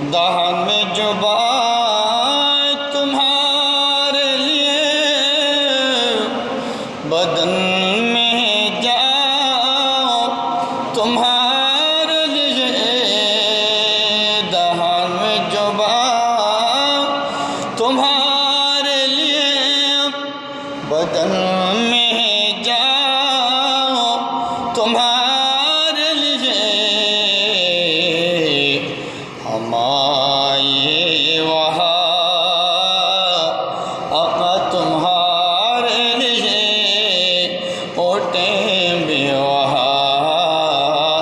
दहन में जो बात तुम्हारे लिए, बदन में जाओ तुम्हारे लिए। दहन में जो बात तुम्हारे लिए, बदन में जाओ तुम्हारे लिए। हमारे वहाँ आका तुम्हारे लिए, ओटे भी वहाँ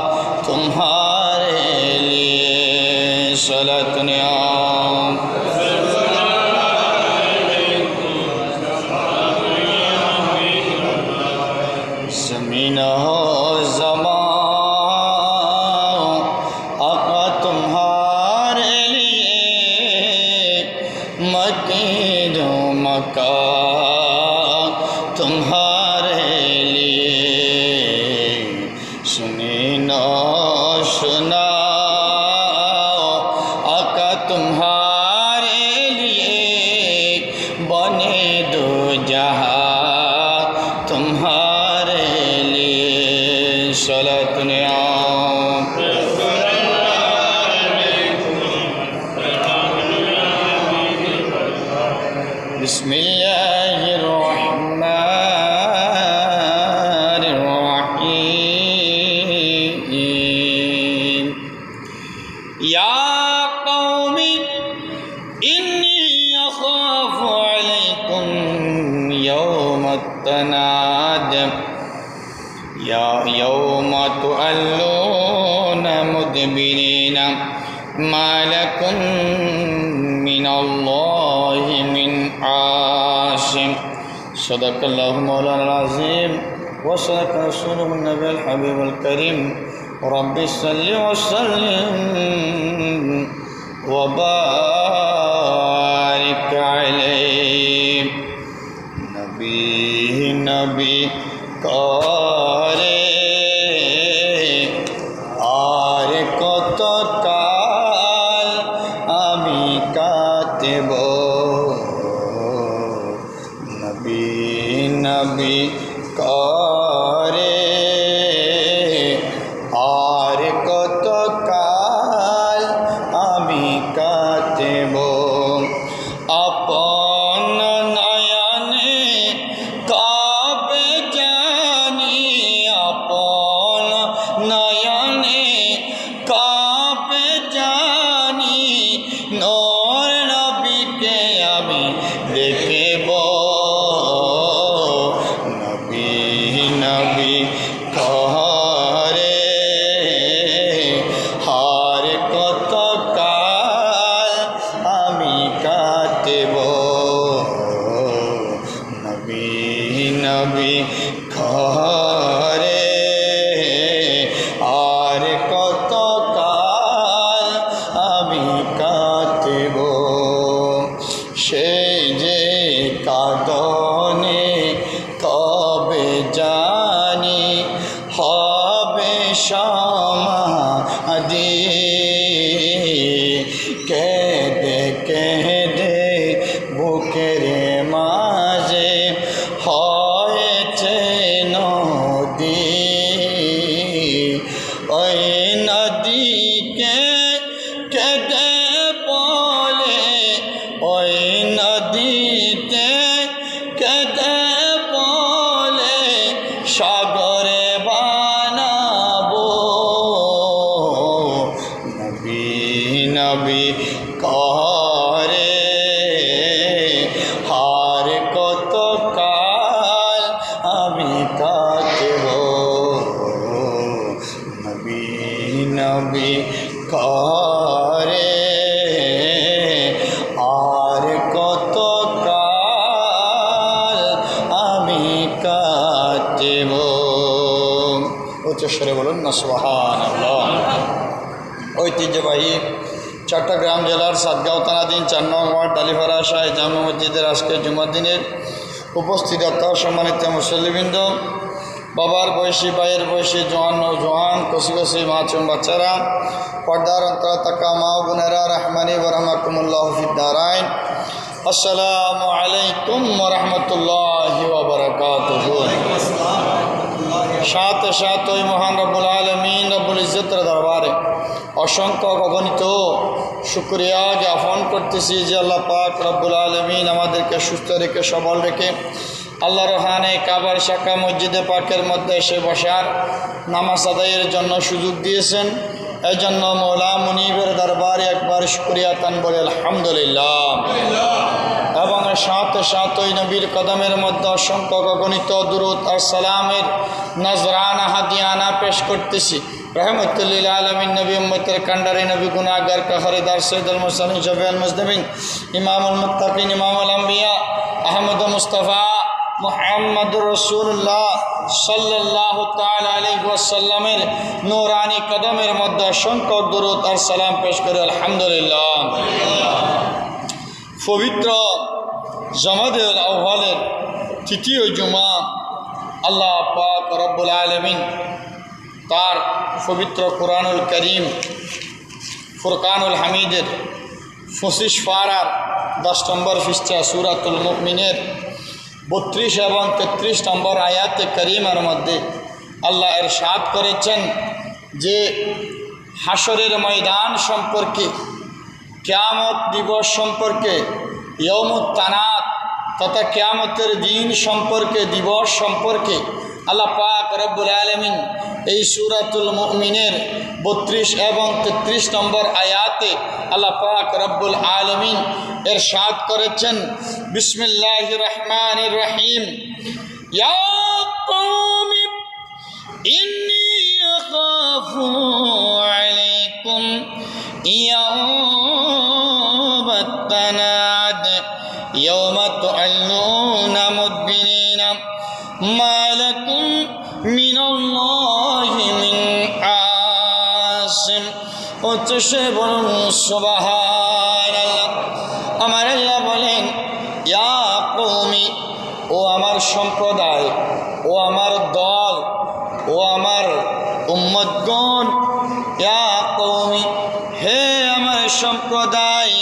तुम्हारे लिए। सलात नियाम ज़मीन हो ज़मान आका तुम्हारे मकीन मका तुम्हारे लिए। सुनी न सुनाओ आका तुम्हारे लिए, बने दो जहां तुम्हारे लिए। सलात नियाम बिस्मिल्लाहिर्रहमानिर्रहीम। या कौमी इन्नी अखाफु अलैकुम यौमत तनाद, या यौम तुअल्लूना मुदबिरीना मा लकुम मिनल्लाहि मिन आसिम। सदक़ल्लाहु मौलाना अज़ीम व सदक़ रसूलुहु नबील हबीबुल करीम। रब्बि सल्लि व सल्लिम व बारिक अलैहि। नबी करे আর কত কাল আমি কাটব। নবী নবী করে আর কত কাল আমি কাটব। আপন নয়নে কবে জানি, আপন নয়নে কবে জানি, নূর নবীকে আমি দেখব। নবী নবী করে হার কত কাল আমি কাটব। নবী নবী করে আর কত কাল আমি কাটব। সেই যে কাঁদনে কবে জানি হবে সমাধি। কেঁদে কেঁদে বুকের মাঝে হয়েছে উচ্চস্বরে বলুন না সুবহানাল্লাহ। ঐতিহ্যবাহী চট্টগ্রাম জেলার সাতগাঁও থানাধীন 4 নং ওয়ার্ড ডালিপাড়া শাহী জামে মসজিদের আজকের জুমার দিনের উপস্থিততা সম্মানিত মুসল্লিবৃন্দ, বাবার বয়সী, ভাইয়ের বয়সী, জোয়ান নৌজোয়ান, কষি কষি মাছুম বাচ্চারা, পর্দার অন্তর থাকা মা বোনেরা, রাহমানি ওয়া রাহমাকুমুল্লাহ ফিদ দারাইন, আসসালামু আলাইকুম ওয়া রাহমাতুল্লাহি ওয়া বারাকাতুহু। সাথে সাথে ওই মহান রব্বুল আলামিন রব্বুল ইজ্জতের দরবারে অসংখ্য অগণিত শুকরিয়া জ্ঞাপন করতেছি যে আল্লাহ পাক রব্বুল আলামিন আমাদেরকে সুস্থ রেখে সবল রেখে আল্লাহর রহানে কাবার শাখা মসজিদে পাকের মধ্যে এসে বসার নামাজ আদায়ের জন্য সুযোগ দিয়েছেন। এই জন্য মওলা মুনিবের দরবারে একবার শুকরিয়া তান বলে আলহামদুলিল্লাহ। এবং সাথে সাথে ওই নবীর কদমের মধ্যে অসংখ্য গণিত দুরূদ আর সালামের নজরানা হাদিয়ানা পেশ করতেছি। রহমতুল্লিল আলমিন নবী উম্মতের কান্ডারি নবী গুনাহগার কাহরিদার সৈয়দুল মুরসালিন শফিউল মুজনিবিন ইমামুল মুত্তাকিন ইমামুল আম্বিয়া আহমদ মুস্তাফা মুহাম্মদুর রাসূলুল্লাহ সাল্লাল্লাহু তাআলা আলাইহি ওয়াসাল্লামের নূরানি কদমের মধ্যে অসংখ্য দুরূদ আর সালাম পেশ করে আলহামদুলিল্লাহ। পবিত্র জমাদুল আউয়ালের তৃতীয় জুমা আল্লাহ পাক রব্বুল আলামিন তার পবিত্র কুরআনুল করিম ফুরকানুল হামিদের 25 পারার 10 নম্বর পৃষ্ঠা সূরাতুল মুমিনের 32 এবং 33 নম্বর আয়াতে করিমার মধ্যে আল্লাহ ইরশাদ করেছেন যে হাসরের ময়দান সম্পর্কে, কিয়ামত দিবস সম্পর্কে, ইয়াউমুত তানাত তথা কিয়ামতের দিন সম্পর্কে, দিবস সম্পর্কে আল্লাহ পাক রব্বুল আলামিন এই সূরাতুল মুমিনের 32 এবং 33 নম্বর আয়াতে আল্লাহ পাক রব্বুল আলামিন ইরশাদ করেছেন, বিসমিল্লাহির রহমানির রহিম, ইয়া কওমি ইন্নী আখাফু আলাইকুম ইয়াউমাত তানাদ ইয়াউমা তুআল্লুনা মুদবিরিনা মা লাকুম মিনাল্লাহি মিন আসিম। উচ্চস্বরে বলুন সুবহানাল্লাহ। আমার আল্লাহ বলেন, ইয়া কওমি, ও আমার সম্প্রদায়, ও আমার দল, ও আমার উম্মতগণ, ইয়া কওমি, হে আমার সম্প্রদায়,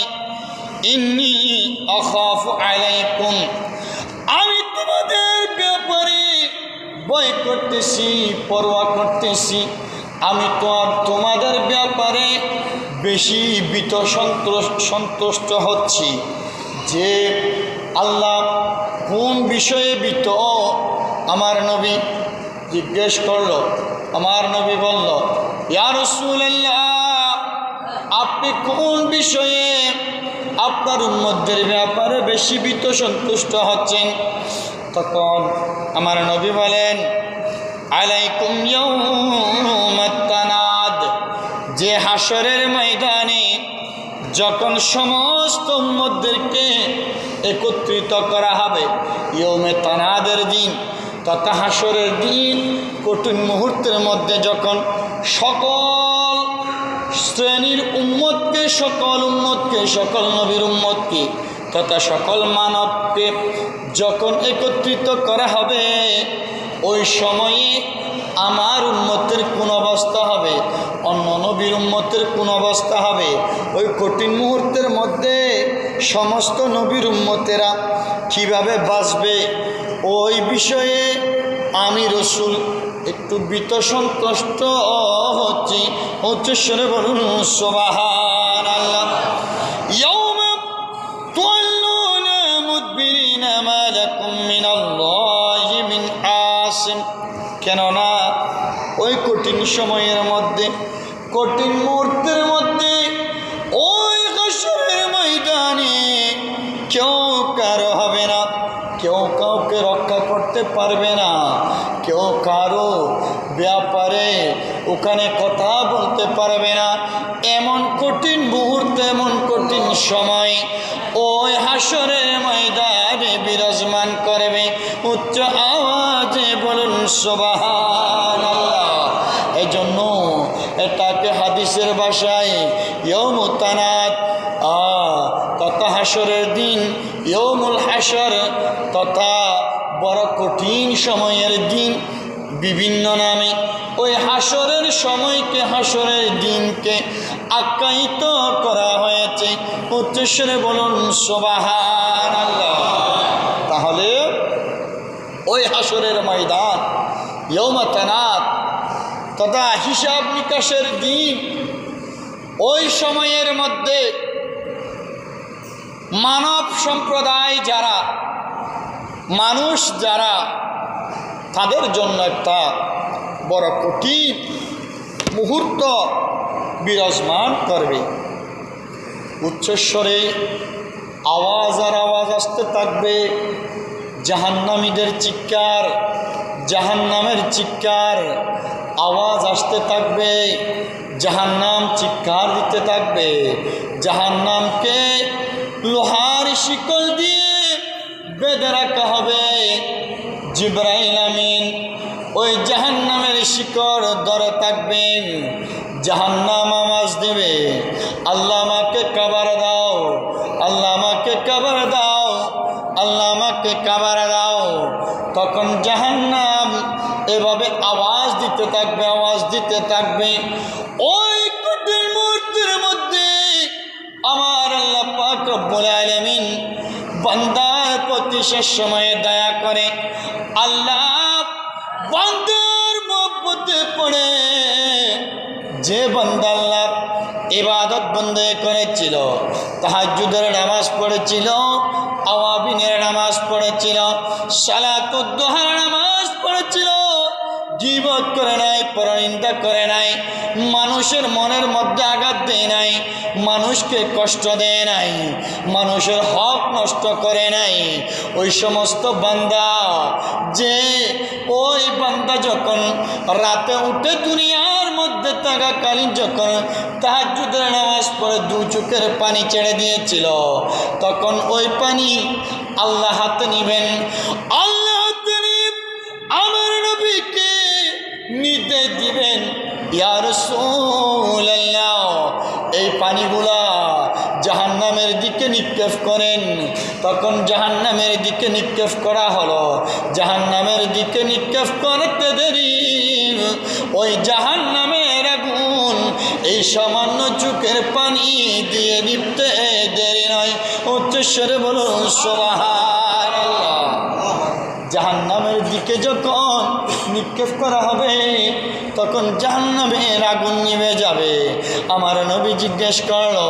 ইন্নী আখাফু আলাইকুম, আমি তোমাদের ব্যাপারে ভয় করতেছি, পরোয়া করতেছি, আমি তোমাদের ব্যাপারে বেশি ভীত সন্তুষ্ট হচ্ছি যে আল্লাহ কোন বিষয়ে ভীত। আমার নবী জিজ্ঞেস করলো, আমার নবী বলল, ইয়া রাসূলুল্লাহ, আপনি কোন বিষয়ে আপনার উম্মতদের ব্যাপারে বেশি ভীত সন্তুষ্ট হচ্ছেন? তখন আমার নবী বলেন, আলাইকুম ইয়াউমাত তানাদ, যে হাসরের ময়দানে যখন সমস্ত উম্মতদেরকে একত্রিত করা হবে, ইয়াউমে তানাদের দিন তথা হাসরের দিন, কঠিন মুহূর্তের মধ্যে যখন সকল শ্রেণীর উম্মতকে, সকল উম্মতকে, সকল নবীর উম্মতকে তথা সকল মানবকে যখন একত্রিত করা হবে, ওই সময়ে আমার উম্মতের কোন অবস্থা হবে, অন্য নবীর উম্মতের কোন অবস্থা হবে, ওই কঠিন মুহূর্তের মধ্যে সমস্ত নবীর উম্মতেরা কিভাবে বাঁচবে, ওই বিষয়ে আমি রাসূল একটু ভীত সন্তুষ্ট হচ্ছি। উচ্চস্বরে বলুন সুবহানাল্লাহ। ইয়াউমা তুআল্লুনা মুদবিরিনা মা লাকুম মিনাল্লাহি মিন আসিম, কেননা ওই কঠিন সময়ের মধ্যে, কঠিন মুহূর্তের মধ্যে, ওই হাসরের ময়দানে কেউ কারো হবে না, কেউ কাউকে রক্ষা করতে পারবে না, কেউ কারো ব্যাপারে ওখানে কথা বলতে পারবে না। এমন কঠিন মুহূর্ত, এমন কঠিন সময় ওই হাসরের ময়দানে বিরাজমান করবে। উচ্চ আওয়াজে বলুন সুবহানাল্লাহ। তানাত, তথা হাসরের দিন, ইয়ৌমুল হাসর, তথা বড় কঠিন সময়ের দিন। বিভিন্ন নামে ওই হাসরের সময়কে, হাসরের দিনকে আখ্যায়িত করা হয়েছে। উচ্চস্বরে বলুন সুবহানাল্লাহ। তাহলে ওই হাসরের ময়দান, ইয়ৌমা তানাত, তথা হিসাব নিকাশের দিন, ওই সময়ের মধ্যে মানব সম্প্রদায় যারা, মানুষ যারা, তাদের জন্য একটা বড় কঠিন মুহূর্ত বিরাজমান করবে। উচ্চস্বরে আওয়াজ আর আওয়াজ আসতে থাকবে, জাহান্নামীদের চিৎকার, জাহান্নামের চিৎকার আওয়াজ আসতে থাকবে, জাহান্নাম চিৎকার দিতে থাকবে। জাহান্নামকে লোহার শিকল দিয়ে বেঁধে রাখা হবে। জিবরাইল আমিন ওই জাহান্নামের শিকড় ধরে থাকবেন। জাহান্নাম আওয়াজ দেবে, আল্লাহ আমাকে কবর দাও, আল্লাহ আমাকে কবর দাও, আল্লাহ আমাকে কবর দাও। তখন জাহান্নাম এভাবে আওয়াজ দিতে থাকবে, আওয়াজ দিতে থাকবে। ওই কঠিন মুহূর্তের মধ্যে আমার আল্লাহ পাক রব্বুল আলামিন বান্দার প্রতি শেষ সময়ে দয়া করে। আল্লাহ বান্দার মহব্বতে পড়ে, যে বান্দা আল্লাহ ইবাদত বন্দী করেছিল, তাহাজ্জুদের নামাজ পড়েছিল, আওয়াবিনের নামাজ পড়েছিল, সালাতুদ দুহার নামাজ পড়েছিল, গীবত করে নাই, পরনিন্দা করে নাই, মানুষের মনের মধ্যে আঘাত দেয় নাই, মানুষকে কষ্ট দেয় নাই, মানুষের হক নষ্ট করে নাই, ওই সমস্ত বান্দা, যে ওই বান্দা যখন রাতে উঠে দুনিয়ার মধ্যে থাকাকালীন যখন তাহাজ্জুদের নামাজ পড়ে দু চোখের পানি ছেড়ে দিয়েছিল, তখন ওই পানি আল্লাহ হাতে নিবেন। আল্লাহ হাতে নিয়ে আমার নবীকে নিতে দিবেন, ইয়া রাসূলুল্লাহ এই পানিগুলা জাহান্নামের দিকে নিক্ষেপ করেন। তখন জাহান্নামের দিকে নিক্ষেপ করা হলো। জাহান্নামের দিকে নিক্ষেপ করতে দেরি, ওই জাহান্নামের আগুন এই সামান্য চোখের পানি দিয়ে নিভতে দেরি নয়। উচ্চস্বরে বলুন সুবহানাল্লাহ। জাহান্নামের দিকে যখন নিক্ষেপ করা হবে, তখন জাহান্নামের আগুন নিভে যাবে। আমার নবী জিজ্ঞেস করলো,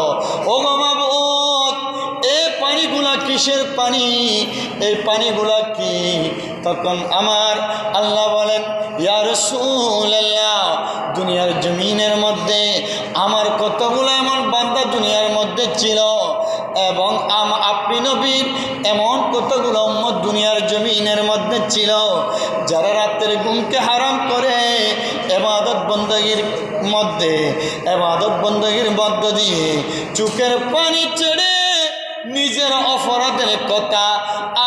ও গো মাবুদ, এই পানিগুলা কিসের পানি? এই পানিগুলা কি? তখন আমার আল্লাহ বলেন, ইয়া রাসূলুল্লাহ, দুনিয়ার জমিনের মধ্যে আমার কতগুলো এমন বান্দা দুনিয়ার মধ্যে ছিল, এবং আপনি নবীর এমন কতগুলো উম্মত দুনিয়ার জমিনের মধ্যে ছিল, যারা রাতের ঘুমকে হারাম করে ইবাদত বন্দগীর মধ্য দিয়ে চোখের পানি ছেড়ে নিজের অপরাধের কথা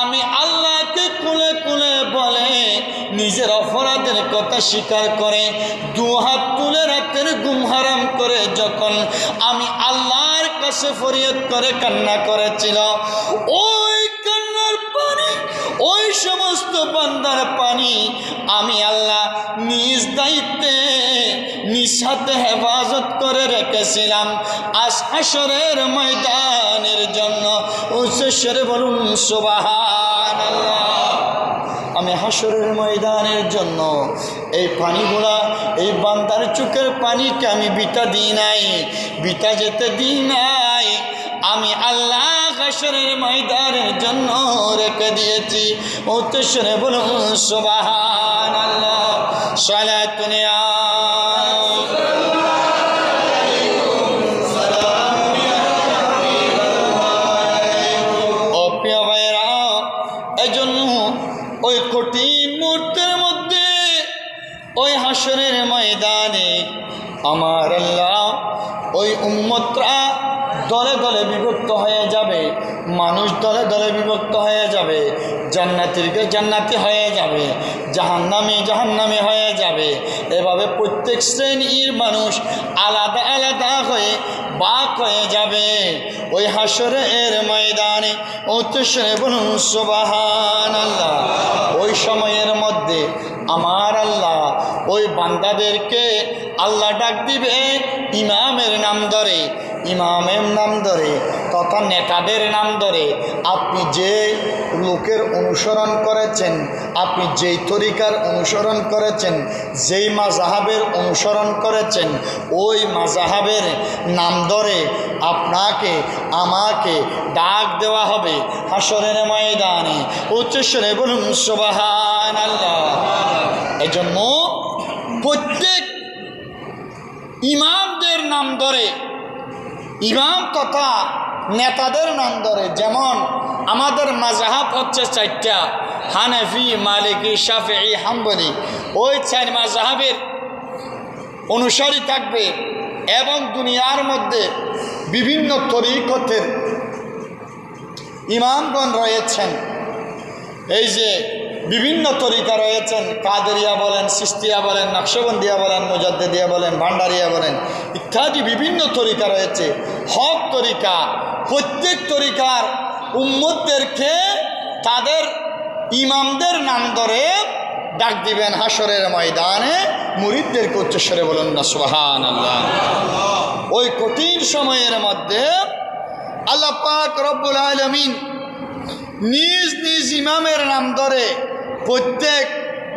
আমি আল্লাহকে কুলে কুলে বলে, নিজের অপরাধের কথা স্বীকার করে, দু হাত তুলে রাতের ঘুম হারাম করে যখন আমি আল্লাহর কাছে ফরিয়াদ করে কান্না করেছিল, ওই কান্নার পানি, ওই সমস্ত বান্দার পানি আমি আল্লাহ নিজ দায়িত্বে নিজ হাতে হেফাজত করে রেখেছিলাম আজ হাসরের ময়দানের জন্য। উচ্চস্বরে বলুন সুবহানাল্লাহ। আমি হাসরের ময়দানের জন্য এই পানিগুলা, এই বান্দার চোখের পানিকে আমি বিতা দিই নাই, বিতা যেতে দিই নাই, আমি আল্লাহ হাসরের ময়দানের জন্য রেখে দিয়েছি। উচ্চস্বরে বলুন সুবহানাল্লাহ। সালাতুন ইয়া ওই কঠিন মুহূর্তের মধ্যে, ওই হাসরের ময়দানে আমার আল্লাহ ওই উম্মতরা দলে দলে বিভক্ত হয়ে যাবে, মানুষ দলে দলে বিভক্ত হয়ে যাবে, জান্নাতীকে জান্নাতি হয়ে যাবে, জাহান্নামী জাহান্নামী হয়ে যাবে। এভাবে প্রত্যেক শ্রেণীর মানুষ আলাদা আলাদা হয়ে বাক হয়ে যাবে ওই হাসরের ময়দানে। উচ্চস্বরে বলুন সুবহানাল্লাহ। ওই সময়ের মধ্যে আমার আল্লাহ ওই বান্দাদেরকে আল্লাহ ডাক দিবে ইমামের নাম ধরে, ইমামের নাম ধরে তথা নেতাদের নাম ধরে। আপনি যে লোকের অনুসরণ করেছেন, আপনি যেই তরিকার অনুসরণ করেছেন, যেই মাযহাবের অনুসরণ করেছেন, ওই মাযহাবের নাম ধরে আপনাকে আমাকে ডাক দেওয়া হবে হাসরের ময়দানে। উচ্চস্বরে বলুন সুবহানাল্লাহ। এজন্য প্রত্যেক ইমামদের নাম ধরে, ইমাম তথা নেতাদের নাম ধরে। যেমন আমাদের মাযহাব হচ্ছে 4টা, হানাফি, মালিকি, শাফিঈ, হাম্বলি। ওই 4 মাযহাবের অনুসারী থাকবে এবং দুনিয়ার মধ্যে বিভিন্ন তরিকতের ইমামগণ রয়েছেন। এই যে বিভিন্ন তরিকা রয়েছেন, কাদেরিয়া বলেন, সিস্তিয়া বলেন, নকশবন্দিয়া বলেন, মুজাদ্দিদিয়া বলেন, ভান্ডারিয়া বলেন, ইত্যাদি বিভিন্ন তরিকা রয়েছে, হক তরিকা। প্রত্যেক তরিকার উম্মতদেরকে তাদের ইমামদের নাম ধরে ডাক দিবেন হাসরের ময়দানে। মুরিদদেরকে উচ্চস্বরে বলুন না সুবহানাল্লাহ। ওই কঠিন সময়ের মধ্যে আল্লাহ পাক রব্বুল আলামিন নিজ নিজ ইমামের নাম ধরে প্রত্যেক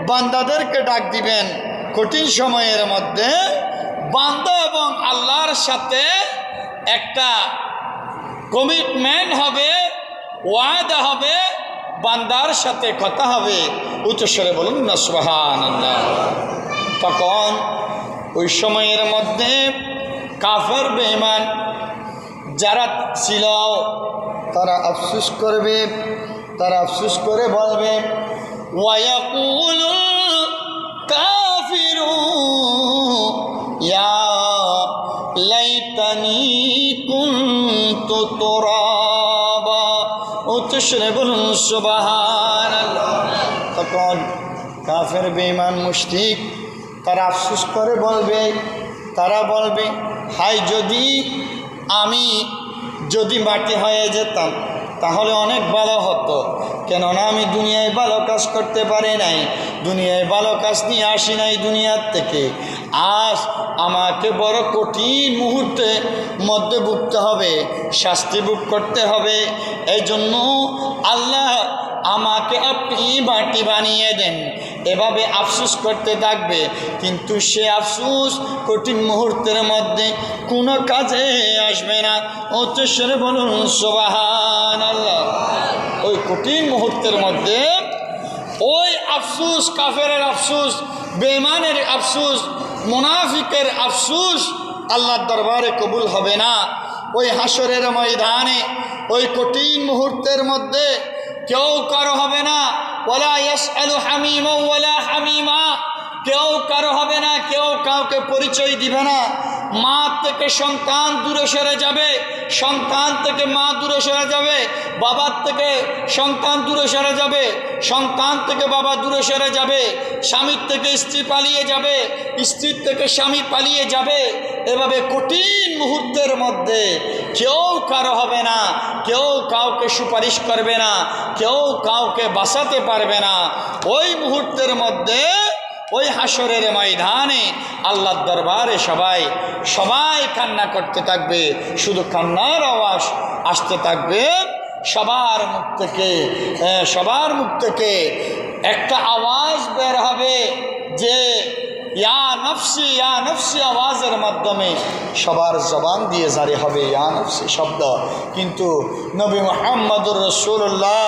বান্দাদেরকে ডাক দিবেন। কঠিন সময়ের মধ্যে বান্দা এবং আল্লাহর সাথে একটা কমিটমেন্ট হবে, ওয়াদা হবে, বান্দার সাথে কথা হবে। উচ্চস্বরে বলুন না সুবহানাল্লাহ। তখন ওই সময়ের মধ্যে কাফের বেঈমান যারা ছিল তারা আফসোস করবে, তারা আফসোস করে বলবে ওয়ায়াকুলুল কাফিরু ইয়া লাইতানি কুনতু তুরাবা। উচ্চস্বরে বলুন সুবহানাল্লাহ। তখন কাফের বেঈমান মুশরিক তারা আফসোস করে বলবে, তারা বলবে হায় আমি যদি মাটি হয়ে যেতাম তাহলে অনেক ভালো হতো, কেননা আমি দুনিয়ায় ভালো কাজ করতে পারি নাই, দুনিয়ায় ভালো কাজ নিয়ে আসি নাই দুনিয়ার থেকে। আজ আমাকে বড় কঠিন মুহূর্তে মধ্যে ভুগতে হবে, শাস্তি ভোগ করতে হবে। এই জন্য আল্লাহ আমাকে আপনি মাটি বানিয়ে দেন, এভাবে আফসোস করতে থাকবে। কিন্তু সে আফসোস কঠিন মুহূর্তের মধ্যে কোনো কাজে আসবে না। উচ্চস্বরে বলুন সুবহানাল্লাহ। ওই কঠিন মুহূর্তের মধ্যে ওই আফসোস, কাফেরের আফসোস, বেঈমানের আফসোস, মুনাফিকের আফসোস আল্লাহর দরবারে কবুল হবে না। ওই হাসরের ময়দানে ওই কঠিন মুহূর্তের মধ্যে কেউ কারো হবে না ওয়ালা ইয়াসআলু হামিমা ওয়ালা হামিমা, কেউ কারো হবে না, কেউ কাউকে পরিচয় দিবে না। মা থেকে সন্তান দূরে সরে যাবে, সন্তান থেকে মা দূরে সরে যাবে, বাবার থেকে সন্তান দূরে সরে যাবে, সন্তান থেকে বাবা দূরে সরে যাবে, স্বামীর থেকে স্ত্রী পালিয়ে যাবে, স্ত্রীর থেকে স্বামী পালিয়ে যাবে। এভাবে কঠিন মুহূর্তের মধ্যে কেউ কারো হবে না, কেউ কাউকে সুপারিশ করবে না, কেউ কাউকে বাঁচাতে পারবে না। ওই মুহূর্তের মধ্যে ওই হাসরের ময়দানে আল্লাহর দরবারে সবাই কান্না করতে থাকবে, শুধু কান্নার আওয়াজ আসতে থাকবে। সবার মুখ থেকে একটা আওয়াজ বের হবে যে ইয়া নফসি ইয়া নফসি, আওয়াজের মাধ্যমে সবার জবান দিয়ে জারি হবে ইয়া নফসি শব্দ। কিন্তু নবী মুহাম্মদুর রাসূলুল্লাহ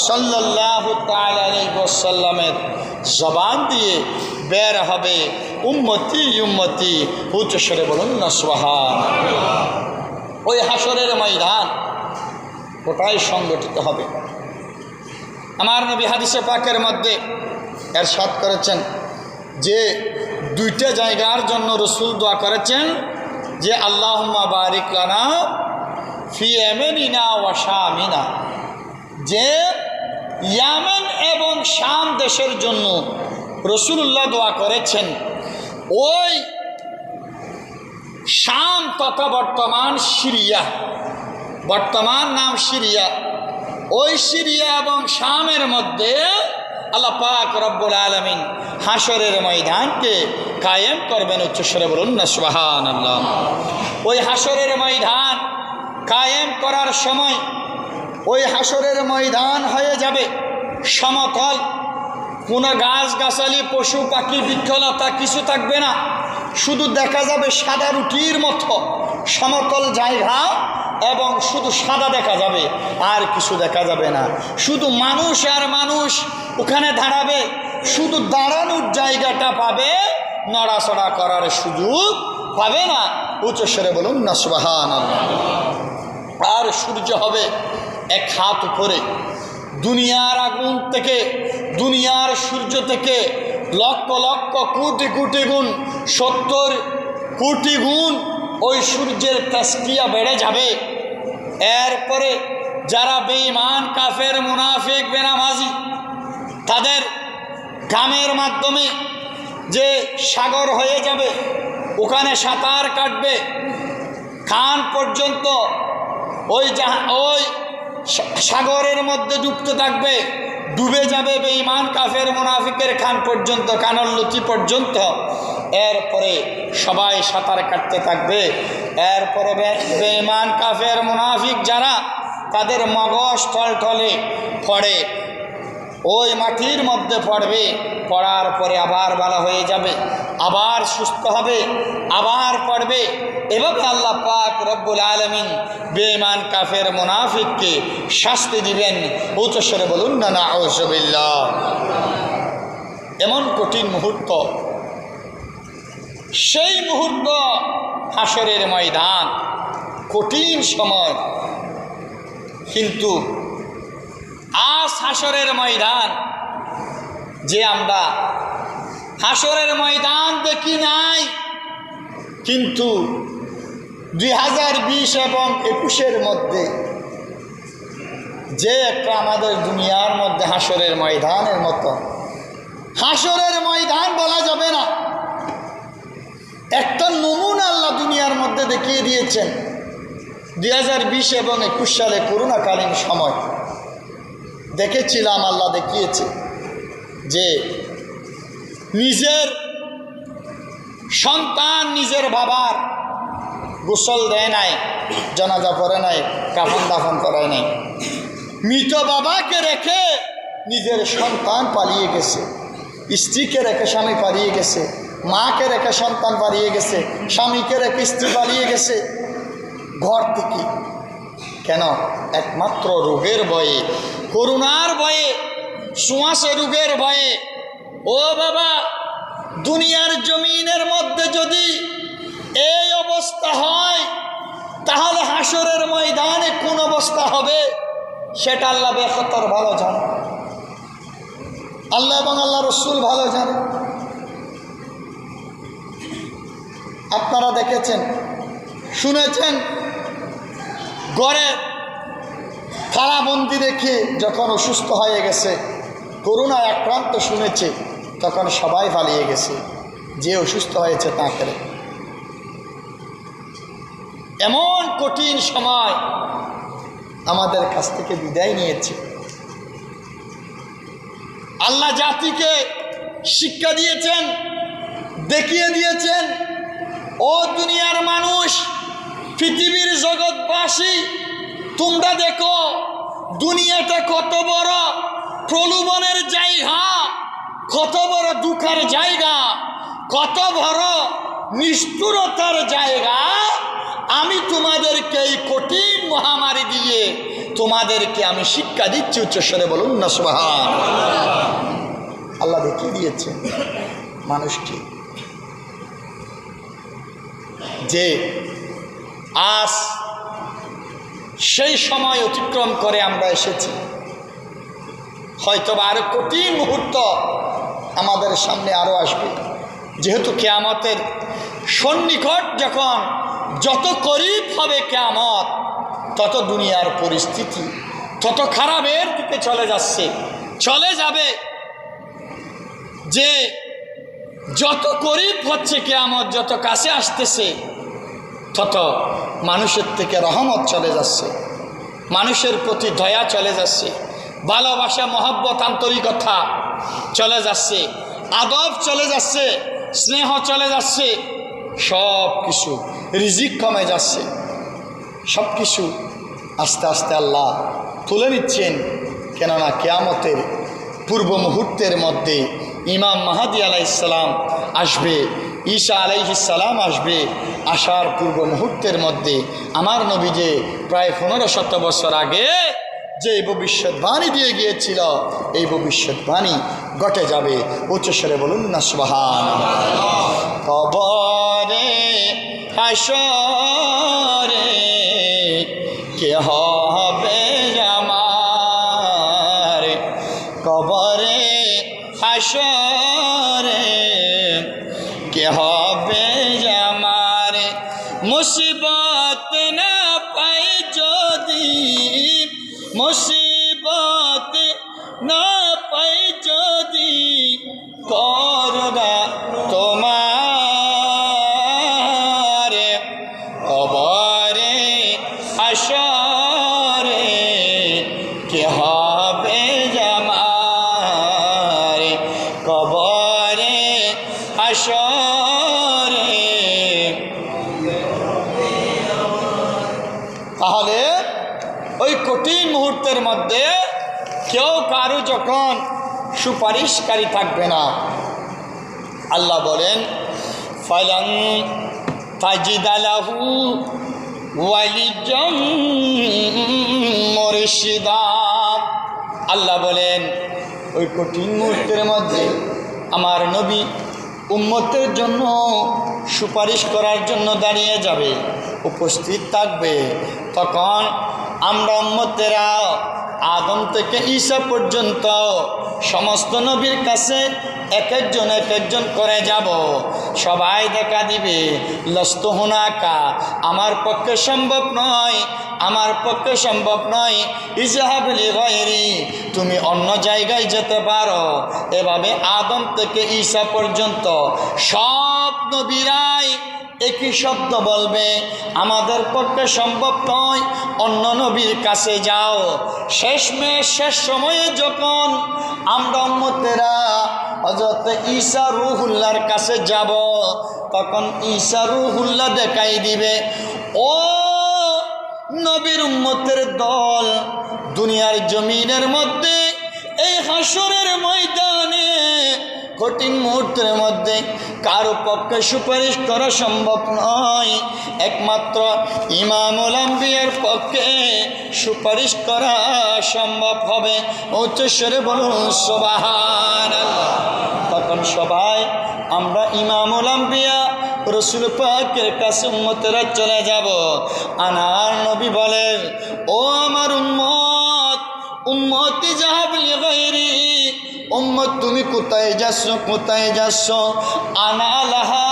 সাল্লাল্লাহু তাআলা আলাইহি ওয়াসাল্লামের জবান দিয়ে বের হবে উম্মতি উম্মতি। উচ্চস্বরে বলুন না সুবহানাল্লাহ। ওই হাসরের ময়দান ওটাই সংগঠিত হবে। আমার নবী হাদিসে পাকের মধ্যে ইরশাদ করেছেন যে 2টা জায়গার জন্য রাসূল দোয়া করেছেন যে আল্লাহুম্মা বারিক লানা ফি ইয়ামিনিনা ওয়া শামিনা, যে ইয়ামেন এবং শাম দেশের জন্য রাসূলুল্লাহ দোয়া করেছেন। ওই শাম তথা বর্তমান সিরিয়া, বর্তমান নাম সিরিয়া, ওই সিরিয়া এবং শামের মধ্যে আল্লাহ পাক রব্বুল আলামিন হাসরের ময়দানকে কায়েম করবেন। উচ্চস্বরে বলুন না সুবহানাল্লাহ। ওই হাসরের ময়দান কায়েম করার সময় ওই হাসরের ময়দান হয়ে যাবে সমতল, কোনো গাছগাছালি পশু পাখি বৃক্ষলতা কিছু থাকবে না, শুধু দেখা যাবে সাদা রুটির মতো সমতল জায়গা এবং শুধু সাদা দেখা যাবে, আর কিছু দেখা যাবে না। শুধু মানুষ আর মানুষ ওখানে দাঁড়াবে, শুধু দাঁড়ানোর জায়গাটা পাবে, নড়াচড়া করার সুযোগ পাবে না। উচ্চস্বরে বলুন না সুবহানাল্লাহ। আর সূর্য হবে এক হাত উপরে, দুনিয়ার আগুন থেকে, দুনিয়ার সূর্য থেকে লক্ষ লক্ষ কোটি কোটি গুণ, 70 কোটি গুণ ওই সূর্যের তেজকিয়া বেড়ে যাবে। এরপরে যারা বেঈমান কাফের মুনাফিক বেনামাজি, তাদের ঘামের মাধ্যমে যে সাগর হয়ে যাবে, ওখানে সাঁতার কাটবে, কান পর্যন্ত ওই সাগরের মধ্যে ডুবতে থাকবে, ডুবে যাবে বেঈমান কাফের মুনাফিকের কান পর্যন্ত, কানের লতি পর্যন্ত। এরপরে সবাই সাঁতার কাটতে থাকবে। এরপরে বেঈমান কাফের মুনাফিক যারা, তাদের মগজ টলটলে পড়ে, ওই মাটির মধ্যে পড়বে, পড়ার পরে আবার ভালো হয়ে যাবে, আবার সুস্থ হবে, আবার পড়বে। এভাবে আল্লাহ পাক রব্বুল আলামিন বেঈমান কাফের মুনাফিককে শাস্তি দিবেন। উচ্চস্বরে বলুন না নাউযুবিল্লাহ। এমন কঠিন মুহূর্ত, সেই মুহূর্ত হাসরের ময়দান, কঠিন সময়। কিন্তু আজ হাসরের ময়দান, যে আমরা হাসরের ময়দান দেখি নাই, কিন্তু 2020 এবং 21-এর মধ্যে যে একটা আমাদের দুনিয়ার মধ্যে হাসরের ময়দানের মতো, হাসরের ময়দান বলা যাবে না, একটা নমুনা আল্লাহ দুনিয়ার মধ্যে দেখিয়ে দিয়েছেন। 2020 এবং 21 সালে করোনাকালীন সময় দেখেছিলাম, আল্লাহ দেখিয়েছে যে নিজের সন্তান নিজের বাবার গোসল দেয় নাই, জানাজা পড়ে নাই, কাফন দাফন করায় নাই, মৃত বাবাকে রেখে নিজের সন্তান পালিয়ে গেছে, স্ত্রীকে রেখে স্বামী পালিয়ে গেছে, মাকে রেখে সন্তান পালিয়ে গেছে, স্বামীকে রেখে স্ত্রী পালিয়ে গেছে ঘর থেকে। কেন? একমাত্র রোগের ভয়ে, করোনার ভয়ে, শ্বাসের রোগের ভয়ে। ও বাবা, দুনিয়ার জমিনের মধ্যে যদি এই অবস্থা হয়, তাহলে হাসরের ময়দানে কোন অবস্থা হবে সেটা আল্লাহ বেখতর ভালো জানে, আল্লাহ এবং আল্লাহ রসুল ভালো জানে। আপনারা দেখেছেন, শুনেছেন, ঘরে কারাবন্দি রেখে যখন অসুস্থ হয়ে গেছে, করোনায় আক্রান্ত শুনেছে, তখন সবাই পালিয়ে গেছে, যে অসুস্থ হয়েছে তাকে। এমন কঠিন সময় আমাদের কাছ থেকে বিদায় নিয়েছে। আল্লাহ জাতিকে শিক্ষা দিয়েছেন, দেখিয়ে দিয়েছেন, ও দুনিয়ার মানুষ, পৃথিবীর জগৎবাসী, তোমরা দেখো দুনিয়াটা কত বড় প্রলোভনের জায়গা, কত বড় দুঃখের জায়গা, কত বড় নিষ্ঠুরতার জায়গা। আমি তোমাদেরকে এই কঠিন মহামারী দিয়ে তোমাদেরকে আমি শিক্ষা দিচ্ছি। উচ্চস্বরে বলুন না সুবহানাল্লাহ। আল্লাহ দেখিয়ে দিয়েছেন মানুষকে যে আজ সেই সময় অতিক্রম করে আমরা এসেছি। হয়তো আরো কঠিন মুহূর্ত আমাদের সামনে আরো আসবে, যেহেতু কিয়ামতের সন্নিকট যখন যত করিব হবে কিয়ামত, তত দুনিয়ার পরিস্থিতি তত খারাপের দিকে চলে যাচ্ছে, চলে যাবে। যে যত করিব হচ্ছে কিয়ামত, যত কাছে আসতেছে, তত মানুষের থেকে রহমত চলে যাচ্ছে, মানুষের প্রতি দয়া চলে যাচ্ছে, ভালোবাসা মহব্বত আন্তরিকতা চলে যাচ্ছে, আদব চলে যাচ্ছে, স্নেহ চলে যাচ্ছে, সব কিছু রিজিক কমে যাচ্ছে, সব কিছু আস্তে আস্তে আল্লাহ তুলে নিচ্ছেন। কেননা কিয়ামতের পূর্ব মুহূর্তের মধ্যে ইমাম মাহাদি আলাইহিস সালাম আসবে, ঈসা আলাইহিস সালাম আসবে। আসার পূর্ব মুহূর্তের মধ্যে আমার নবী যে প্রায় 1500 বছর আগে যে ভবিষ্যৎবাণী দিয়ে গিয়েছিল, এই ভবিষ্যৎবাণী ঘটে যাবে। উচ্চস্বরে বলুন না সুবহানাল্লাহ। কবরে হাসরে কে হবে আমার, কবরে হাসরে কে হবে আমার, মুসিবত না পাই যদি, মুসিবত না পাই যদি করোনা তোমার, কবরে হাসরে কে হবে আমার, কবরে হাসরে। তাহলে ওই কঠিন মুহূর্তের মধ্যে কেউ কারো যখন সুপারিশকারী থাকবে না, আল্লাহ বলেন ফালান তাজিদা লাহু ওয়ালিয়াম মুরশিদা। আল্লাহ বলেন ওই কঠিন মুহূর্তের মধ্যে আমার নবী উম্মতের জন্য সুপারিশ করার জন্য দাঁড়িয়ে যাবে, উপস্থিত থাকবে। তখন আমরা উম্মতেরা আদম থেকে ঈসা পর্যন্ত সমস্ত নবীর কাছে এক একজন করে যাব, সবাই দেখা দিবে লস্তু হুনাকা, আমার পক্ষে সম্ভব নয়, আমার পক্ষে সম্ভব নয়, ইজহাব লিগায়রি, তুমি অন্য জায়গায় যেতে পারো। এভাবে আদম থেকে ঈসা পর্যন্ত সব নবীরাই একই শব্দ বলবে, আমাদের পক্ষে সম্ভব নয়, অন্য নবীর কাছে যাও। শেষ সময়ে যখন আমরা উম্মতেরা হযরত ঈসা রূহুল্লাহর কাছে যাব, তখন ঈসা রূহুল্লাহ দেখাই দিবে, ও নবীর উম্মতের দল, দুনিয়ার জমিনের মধ্যে এই হাসরের ময়দানে কঠিন মুহূর্তের মধ্যে কারো পক্ষে সুপারিশ করা সম্ভব নয়, একমাত্র ইমামুল আম্বিয়ার পক্ষে সুপারিশ করা সম্ভব হবে। উচ্চস্বরে বলুন সুবহানাল্লাহ। তখন সবাই আমরা ইমামুল আম্বিয়া রসুল পাকের কাছে উম্মতেরা চলে যাব। আনার নবী বলেন, ও আমার উম্মত, উম্মতি যাহাব লিগায়রি, উম্মত তুমি কোথায় যাচ্ছ, কোথায় যাচ্ছ? আনা লাহা,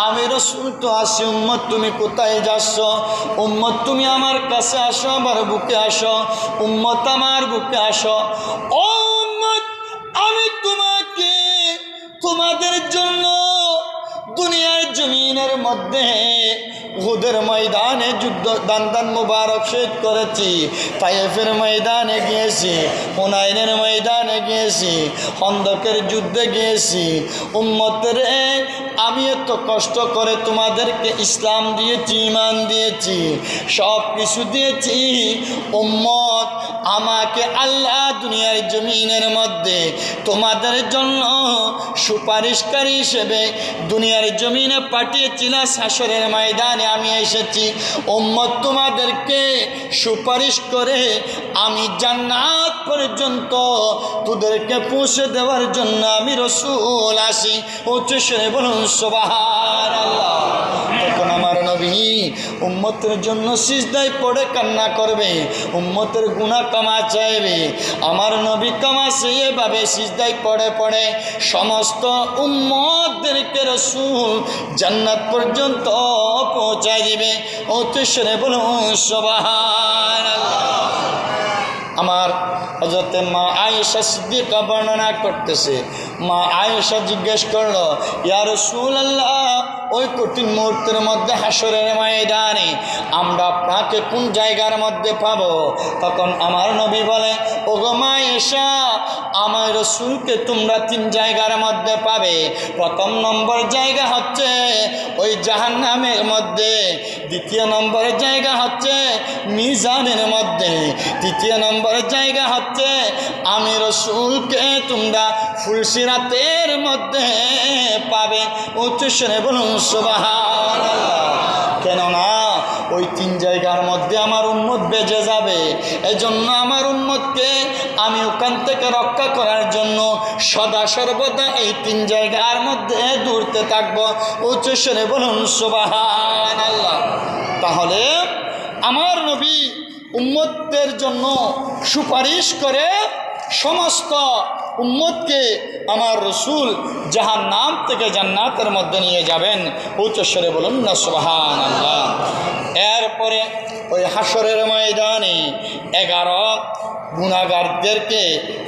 আমি রসুল তো আসি, উম্মত তুমি কোথায় যাচ্ছ? উম্মত তুমি আমার কাছে আসো, আমার বুকে আসো, উম্মত আমার বুকে আসো। ও উম্মত, আমি তোমাকে তোমাদের জন্য দুনিয়ার জমিনের মধ্যে উহুদের ময়দানে যুদ্ধ দান মুবারক শহীদ করেছি, তায়েফের ময়দানে গিয়েছি, হুনাইনের ময়দানে গিয়েছি, খন্দকের যুদ্ধে গিয়েছি। উম্মতরে আমি এত কষ্ট করে তোমাদেরকে ইসলাম দিয়েছি, ঈমান দিয়েছি, সব কিছু দিয়েছি। উম্মত, আমাকে আল্লাহ দুনিয়ার জমিনের মধ্যে তোমাদের জন্য সুপারিশকারী হিসেবে দুনিয়ার জমিনে পাঠিয়েছিল, হাসরের ময়দানে আমি এসেছি। উম্মত, তোমাদেরকে সুপারিশ করে আমি জান্নাত পর্যন্ত তোদেরকে পৌঁছে দেওয়ার জন্য আমি রসুল আসি। উচ্চস্বরে বলুন সুবহানাল্লাহ। তখন আমার নবী উম্মতের জন্য সিজদায় পড়ে কান্না করবে, উম্মতের গুনাহ ক্ষমা চাইবে। আমার নবী ক্ষমা সেভাবে সিজদায় পড়ে পড়ে সমস্ত উম্মতদেরকে রসুল জান্নাত পর্যন্ত পৌঁছায় দিবে। উচ্চস্বরে বলুন সুবহানাল্লাহ। আমার হযরতে মা আয়েশা সিদ্দিকা বর্ণনা করতেছে, মা আয়েশা জিজ্ঞেস করলো, ইয়া রাসূলুল্লাহ, ওই কঠিন মুহূর্তের মধ্যে হাসরের ময়দানে আমরা আপনাকে কোন জায়গার মধ্যে পাবো? তখন আমার নবী বলে, ওগো মা আয়েশা, আমার রাসূলকে তোমরা 3 জায়গার মধ্যে পাবে। প্রথম নম্বর জায়গা হচ্ছে ওই জাহান্নামের মধ্যে, দ্বিতীয় নম্বর জায়গা হচ্ছে মিজানের মধ্যে, তৃতীয় নম্বর জায়গা হচ্ছে আমি রাসূলকে তোমরা ফুলসিরাতের মধ্যে পাবে। উচ্চস্বরে বলুন সুবহানাল্লাহ। কেননা ওই 3 জায়গার মধ্যে আমার উম্মত বেঁচে যাবে। এজন্য আমার উম্মতকে আমি ওখান থেকে রক্ষা করার জন্য সদা সর্বদা এই 3 জায়গার মধ্যে দৌড়তে থাকবো। উচ্চস্বরে বলুন সুবহানাল্লাহ। তাহলে আমার নবী উম্মতদের জন্য সুপারিশ করে সমস্ত উম্মতকে আমার রসুল জাহান্নাম থেকে জান্নাতের মধ্যে নিয়ে যাবেন। উচ্চস্বরে বলুন না সুবহানাল্লাহ। এরপরে ওই হাসরের ময়দানে 11 গুনাহগারদেরকে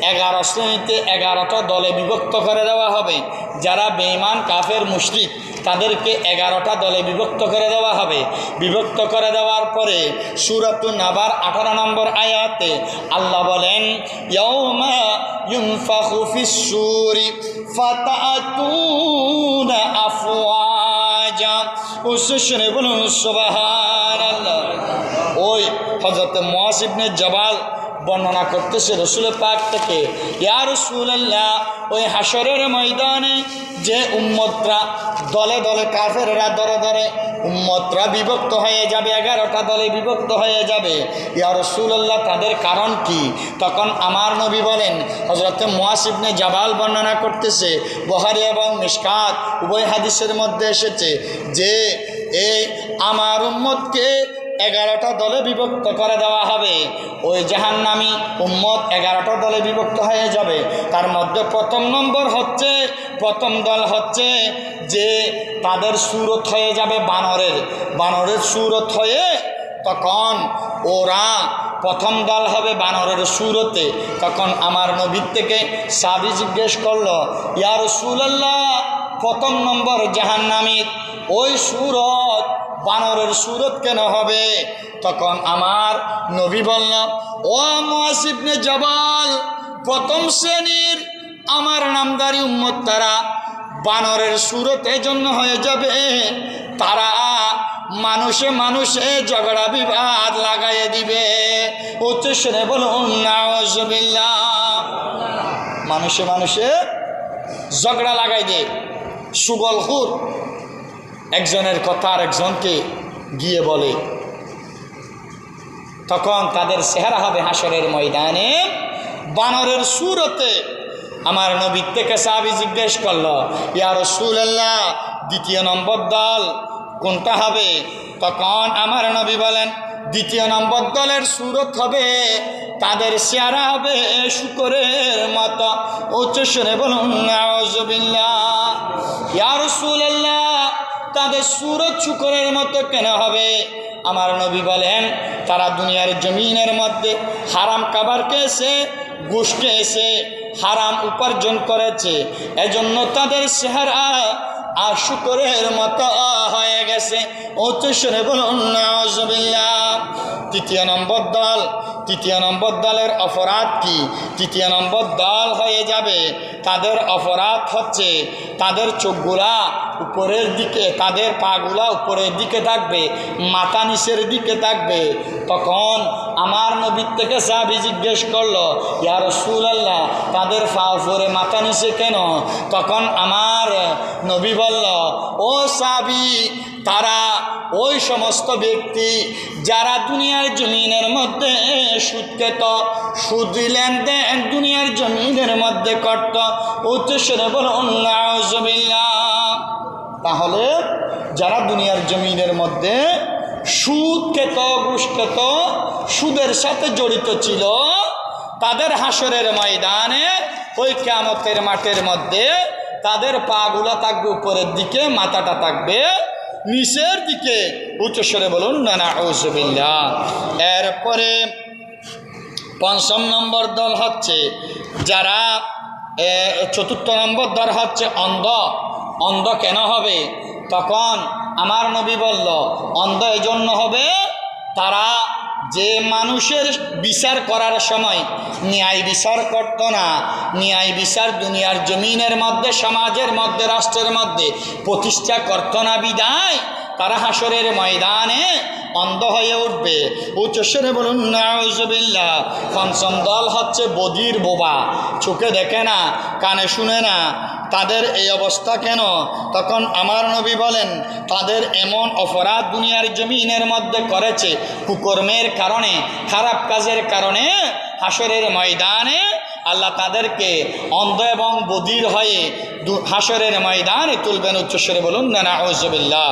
11 শ্রেণীতে 11টা দলে বিভক্ত করে দেওয়া হবে। যারা বেঈমান কাফের মুশরিক তাদেরকে 11টা দলে বিভক্ত করে দেওয়া হবে। বিভক্ত করে দেওয়ার পরে সূরাতুন নাবার 18 নম্বর আয়াতে আল্লাহ বলেন, ইয়াউমা ইউনফাখু ফিস-সূরি ফাতাতুনা আফওয়াজা। উচ্চস্বরে বলুন সুবহানাল্লাহ। ওই হযরত মুআয ইবনে জাবাল বর্ণনা করতেছে রসুল পাক থেকে, ইয়া রাসূলুল্লাহ, ওই হাসরের ময়দানে যে উম্মতরা দলে দলে কাফেররা দলে দলে উম্মতরা বিভক্ত হয়ে যাবে, 11টা দলে বিভক্ত হয়ে যাবে, ইয়া রাসূলুল্লাহ, তাদের কারণ কি? তখন আমার নবী বলেন, হযরত মুআয ইবনে জাবাল বর্ণনা করতেছে, বুখারী এবং মিশকাত উভয় হাদিসের মধ্যে এসেছে যে এই আমার উম্মতকে 11টা দলে বিভক্ত করে দেওয়া হবে। ওই জাহান্নামী উম্মত 11টা দলে বিভক্ত হয়ে যাবে। তার মধ্যে প্রথম দল হচ্ছে যে তাদের সুরত হয়ে যাবে বানরের সুরত হয়ে, তখন ওরা প্রথম দল হবে বানরের সুরতে। তখন আমার নবীর থেকে সাহাবী জিজ্ঞেস করলো, ইয়া রাসূলুল্লাহ, প্রথম নম্বর জাহান্নামীর ওই সুরত বানরের সুরত কেন হবে? তখন আমার নবী বলল, ও মুআয ইবনে জাবাল, প্রথম শ্রেণীর আমার নামদারি উম্মত তারা বানরের সুরত এজন্য হয়ে যাবে, তারা মানুষে মানুষে ঝগড়া বিবাদ লাগাইয়ে দিবে। উচ্চস্বরে বলুন নাউজুবিল্লাহ। মানুষে মানুষে ঝগড়া লাগাই দে, সুগলখুর একজনের কথা আর একজনকে গিয়ে বলে। তখন তাদের চেহারা হবে হাসরের ময়দানে বানরের সুরতে। আমার নবীর থেকে সাহাবী জিজ্ঞেস করলো, ইয়া রাসূলুল্লাহ, দ্বিতীয় নম্বর দল কোনটা হবে? তখন আমার নবী বলেন, দ্বিতীয় নম্বর দলের সুরত হবে, তাদের চেহারা হবে শুকরের মতো। উচ্চস্বরে বলুন নাউজুবিল্লাহ। ইয়া রাসূলুল্লাহ, তাদের সুরত শুকরের মতো কেন হবে? আমার নবী বলেন, তারা দুনিয়ার জমিনের মধ্যে হারাম খাবার খেয়েছে, ঘুষ খেয়েছে, হারাম উপার্জন করেছে, এজন্য তাদের চেহারা আর শুকরের মতো হয়ে গেছে। উচ্চস্বরে বলুন নাউজুবিল্লাহ। তৃতীয় নম্বর দলের অপরাধ কি? তৃতীয় নম্বর দল হয়ে যাবে, তাদের অপরাধ হচ্ছে তাদের চোখগুলা উপরের দিকে, তাদের পাগুলা উপরের দিকে থাকবে, মাথা নিচের দিকে থাকবে। তখন আমার নবীর থেকে সাহাবী জিজ্ঞেস করলো, ইয়া রাসূলুল্লাহ, তাদের পা উপরে মাথা নিচে কেন? তখন আমার নবী বলল, ও সাহাবী, তারা ওই সমস্ত ব্যক্তি যারা দুনিয়ার জমিনের মধ্যে সুদ খেত, সুদ লেনদেন দুনিয়ার জমিনের মধ্যে করত। উচ্চস্বরে বলুন নাউজুবিল্লাহ। তাহলে যারা দুনিয়ার জমিনের মধ্যে সুদ খেত, ঘুষ খেত, সুদের সাথে জড়িত ছিল, তাদের হাসরের ময়দানে ওই কিয়ামতের মাঠের মধ্যে তাদের পাগুলা থাকবে উপরের দিকে, মাথাটা থাকবে নিচের দিকে। উচ্চস্বরে বলুন না নাউজুবিল্লাহ। এরপরে পঞ্চম নম্বর দল হচ্ছে যারা, চতুর্থ নম্বর দল হচ্ছে অন্ধ। অন্ধ কেন হবে? তখন আমার নবী বলল, অন্ধ এজন্য হবে, তারা যে মানুষের বিচার করার সময় ন্যায় বিচার করত না, ন্যায় বিচার দুনিয়ার জমিনের মধ্যে, সমাজের মধ্যে, রাষ্ট্রের মধ্যে প্রতিষ্ঠা করত না বিদায় তারা হাসরের ময়দানে অন্ধ হয়ে উঠবে। উচ্চস্বরে বলুন নাউজুবিল্লাহ। পঞ্চম দল হচ্ছে বধির বোবা, চোখে দেখে না, কানে শুনে না, তাদের এই অবস্থা কেন? তখন আমার নবী বলেন, তাদের এমন অপরাধ দুনিয়ার জমিনের মধ্যে করেছে কুকর্মের কারণে, খারাপ কাজের কারণে, হাসরের ময়দানে আল্লাহ তাদেরকে অন্ধ এবং বধির হয়ে হাসরের ময়দানে তুলবেন। উচ্চস্বরে বলুন না নাউজুবিল্লাহ।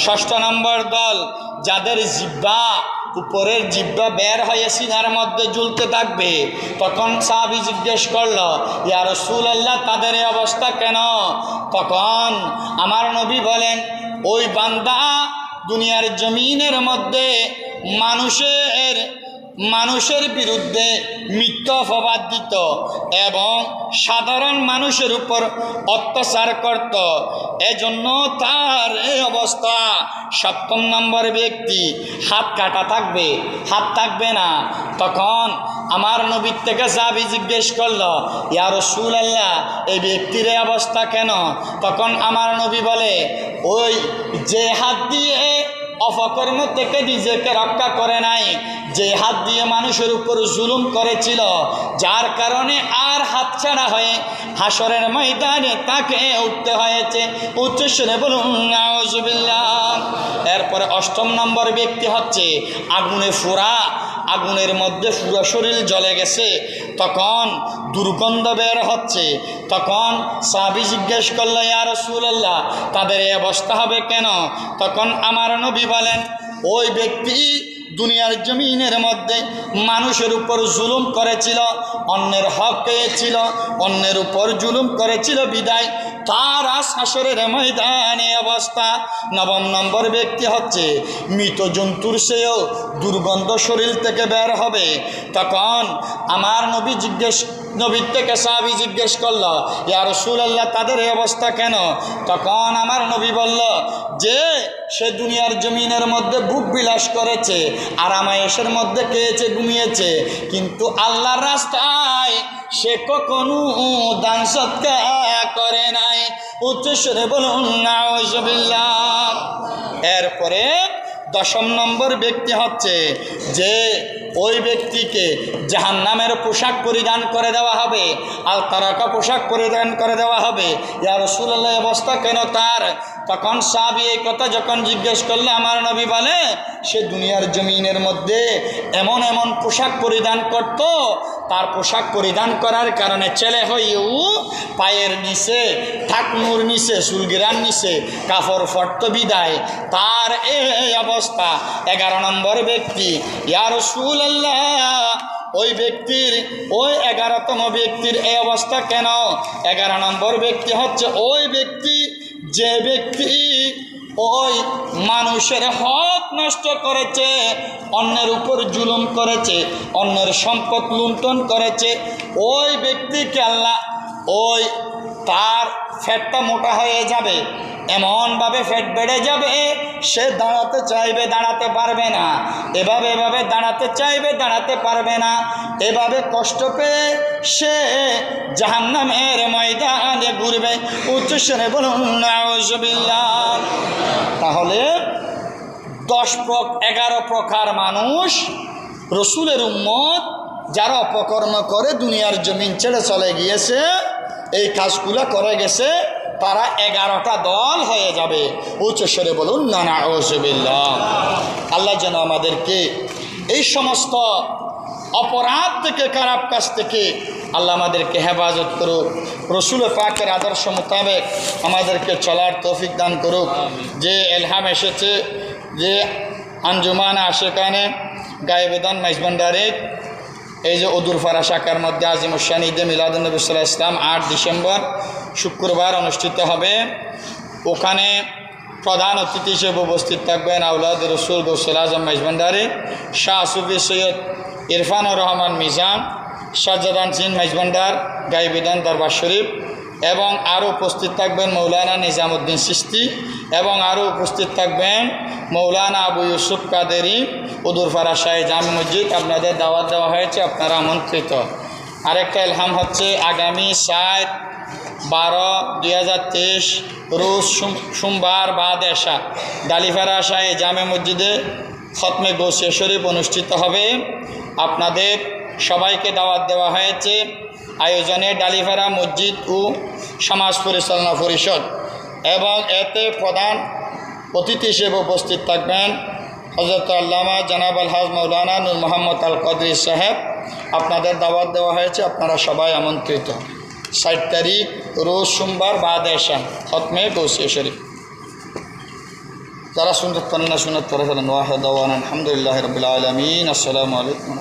ষষ্ঠ নম্বর দল, যাদের জিহ্বা, উপরের জিহ্বা বের হয়ে সিনার মধ্যে ঝুলতে থাকবে। তখন সাহাবী জিজ্ঞেস করল, ইয়া রাসূলুল্লাহ, তাদের এই অবস্থা কেন? তখন আমার নবী বলেন, ওই বান্দা দুনিয়ার জমিনের মধ্যে মানুষের বিরুদ্ধে মিথ্যা অপবাদ দিত এবং সাধারণ মানুষের উপর অত্যাচার করত, এজন্য তার এই অবস্থা। সপ্তম নম্বর ব্যক্তি, হাত কাটা থাকবে, হাত থাকবে না। তখন আমার নবীর থেকে সাহাবী জিজ্ঞেস করল, ইয়া রাসূলুল্লাহ, এই ব্যক্তির এই অবস্থা কেন? তখন আমার নবী বলে, ওই যে হাত দিয়ে অপকর্ম থেকে নিজেকে রক্ষা করে নাই, যে হাত দিয়ে মানুষের উপর জুলুম করেছিল, যার কারণে আর হাত ছাড়া হয়ে হাসরের ময়দানে তাকে উঠতে হয়েছে। উচ্চস্বরে বলুন নাউজুবিল্লাহ। এরপরে অষ্টম নম্বর ব্যক্তি হচ্ছে আগুনে ফুরা, আগুনের মধ্যে পুরো শরীর জ্বলে গেছে, তখন দুর্গন্ধ বের হচ্ছে। তখন সাহাবী জিজ্ঞেস করলো, ইয়া রাসূলুল্লাহ, তাদের এই অবস্থা হবে কেন? তখন আমার নবী বলেন, ওই ব্যক্তি দুনিয়ার জমিনের মধ্যে মানুষের উপর জুলুম করেছিল, অন্যের হক পেয়েছিল, অন্যের উপর জুলুম করেছিল বিদায় তার হাসরের ময়দানে অবস্থা। নবম নম্বর ব্যক্তি হচ্ছে মৃত জন্তুর চেয়েও দুর্গন্ধ শরীর থেকে বের হবে। তখন আমার নবীর থেকে সাহাবী জিজ্ঞেস করল, ইয়া রাসূলুল্লাহ, তাদের এই অবস্থা কেন? তখন আমার নবী বলল, যে সে দুনিয়ার জমিনের মধ্যে ভোগ বিলাস করেছে, আরামায়েশের মধ্যে খেয়েছে, ঘুমিয়েছে, কিন্তু আল্লাহর রাস্তায় সে কখনো দান সৎকার করে নাই। উচ্চস্বরে বলুন নাউজুবিল্লাহ। এরপরে দশম নম্বর ব্যক্তি হচ্ছে যে ওই ব্যক্তিকে জাহান্নামের পোশাক পরিধান করে দেওয়া হবে, আল তারাকা পোশাক পরিধান করে দেওয়া হবে। ইয়া রাসূলুল্লাহ, অবস্থা কেন তার? তখন সাহাবী এই কথা যখন জিজ্ঞেস করলে আমার নবী বলে, সে দুনিয়ার জমিনের মধ্যে এমন এমন পোশাক পরিধান করত, তার পোশাক পরিধান করার কারণে ছেলে হয়েও পায়ের নিচে, ঠাকনুর নিচে, চুলগিরার নিচে কাপড় ফটত বিদায় তার এই অবস্থা। 11 নম্বর ব্যক্তি, ইয়া রাসূলুল্লাহ, ওই ব্যক্তির, ওই 11তম ব্যক্তির এই অবস্থা কেন? 11 নম্বর ব্যক্তি হচ্ছে ওই ব্যক্তি, যে ব্যক্তি ওই মানুষের হক নষ্ট করেছে, অন্যের উপর জুলুম করেছে, অন্যের সম্পদ লুণ্ঠন করেছে, ওই ব্যক্তিকে আল্লাহ ওই তার ফ্যাটটা মোটা হয়ে যাবে, এমনভাবে ফ্যাট বেড়ে যাবে, সে দাঁড়াতে চাইবে, দাঁড়াতে পারবে না, এভাবে দাঁড়াতে চাইবে, দাঁড়াতে পারবে না, এভাবে কষ্ট পেয়ে সে জাহান্নামের ময়দানে ঘুরবে। উচ্চস্বরে বলুন নাউজুবিল্লাহ। তাহলে 11 প্রকার মানুষ রসুলের উম্মত যারা অপকর্ম করে দুনিয়ার জমিন ছেড়ে চলে গিয়েছে, এই কাজগুলো করে গেছে, তারা 11টা দল হয়ে যাবে। উচ্চস্বরে বলুন না নাউজুবিল্লাহ। আল্লাহ যেন আমাদেরকে এই সমস্ত অপরাধ থেকে, খারাপ কাজ থেকে আল্লাহ আমাদেরকে হেফাজত করুক, রসুল পাকের আদর্শ মোতাবেক আমাদেরকে চলার তৌফিক দান করুক। যে এলহাম এসেছে, যে আঞ্জুমান আশেকানে গায়েবেদান মাইজভান্ডারে এই যে উদুরপাড়া শাখার মধ্যে আজিমুশান ঈদে মিলাদুন্নবী সাল্লাল্লাহু আলাইহি ওয়াসাল্লাম 8 ডিসেম্বর শুক্রবার অনুষ্ঠিত হবে। ওখানে প্রধান অতিথি হিসেবে উপস্থিত থাকবেন আওলাদ রসুল গৌসুল আজম মাইজভান্ডারি শাহ সুফি সৈয়দ ইরফানুর রহমান মিজান, শাহজাদান সিন মাইজভান্ডার, গাইবিদান দরবার শরীফ, এবং আরও উপস্থিত থাকবেন মৌলানা নিজামুদ্দিন চিশতি, এবং আরও উপস্থিত থাকবেন মৌলানা আবু ইউসুফ কাদেরি, উদুরপাড়া শাহী জামে মসজিদ। আপনাদের দাওয়াত দেওয়া হয়েছে, আপনারা আমন্ত্রিত। আরেকটা ইলহাম হচ্ছে আগামী 7/12/2023 রোজ সোমবার বাদ এশা ডালিপাড়া শাহী জামে মসজিদে খতমে গৌসিয়া শরীফ অনুষ্ঠিত হবে। আপনাদের সবাইকে দাওয়াত দেওয়া হয়েছে। আয়োজনে ডালিপাড়া মসজিদ ও সমাজ পরিচালনা পরিষদ, এবং এতে প্রধান অতিথি হিসেবে উপস্থিত থাকবেন হযরত আল্লামা জনাব আলহাজ মৌলানা নূর মোহাম্মদ আল কদরি সাহেব। আপনাদের দাওয়াত দেওয়া হয়েছে, আপনারা সবাই আমন্ত্রিত। 7 তারিখ রোজ সোমবার বাদ এশা খতমে গৌসিয়া শরীফ। যারা সুন্নত পারেন না সুন্নত পড়ে ফেলেন। ওয়াহিদ আলহামদুলিল্লাহ রাব্বিল আলামিন। আসসালামু আলাইকুম।